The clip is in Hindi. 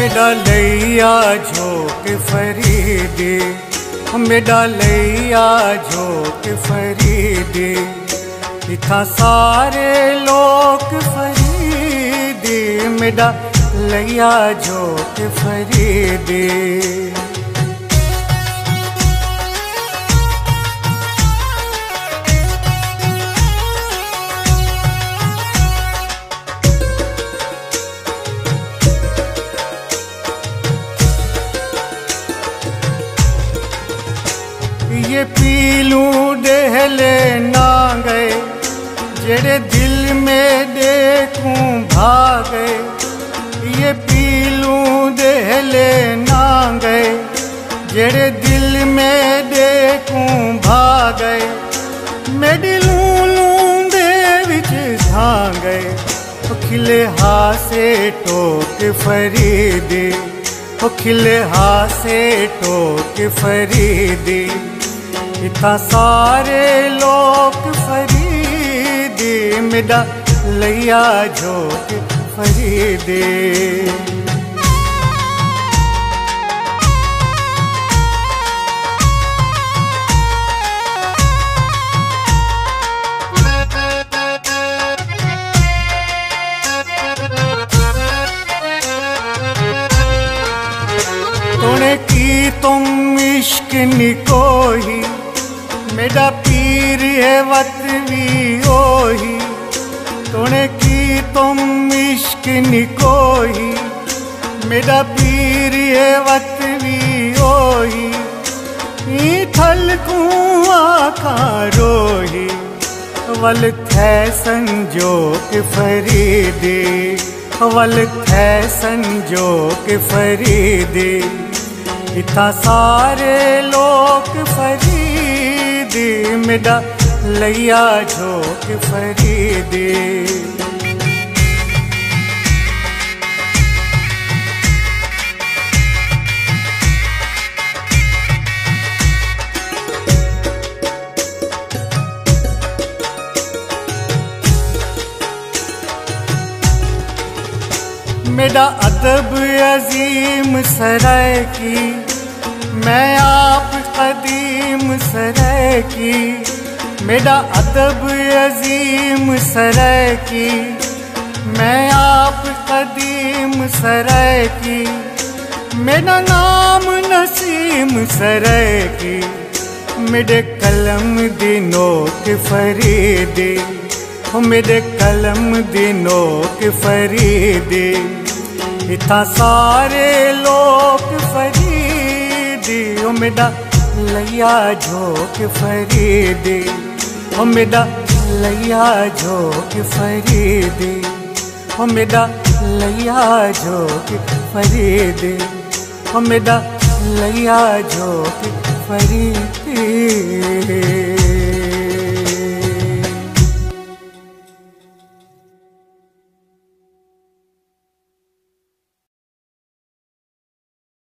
मेरा लैया झोंक फरीदे, मेरा लैया झोंक फरीदे, इथा सारे लोग फरीदे, मेरा लैया झोंक फरीदे। ये पीलू देहले ना गए, जेड़े दिल में देखूं भागे। ये पीलू देहले ना गए, जेड़े दिल में देखूं भागे। मेरी लूलू दे विच झांगे, खिले हासे टोक फरीदे, खिले हासे टोक फरीदे, इतना सारे लोग फरीदे, मेरा लैया झोंक फरीदे। तूने की तुम इश्क निकोही, मेरा पीर है वत भी ओही। तूने की तुम इश्क निकोही, मेरा पीर है वत भी ओही। थल को आखा रोही, वल थे संजोक फरीदे, वल थे संजोक फरीदे, इतना सारे लोग फरीदे, मेरा लैया झोंक फरीदे। मेरा अदब अजीम सराय की, मैं आप कदीम सराय की। मेरा अदब अजीम सराय की, मैं आप कदीम सराय की। मेरा नाम नसीम सराय की, मेरे कलम दी नोक फरीदे, मेरे कलम दी नोक फरीदे, इतना सारे लोग फरीदे, मेरा लैया झोंक फरीदे, मेरा लैया झोंक फरीदे, मेरा लैया झोंक फरीदे, मेरा लैया झोंक फरीदे।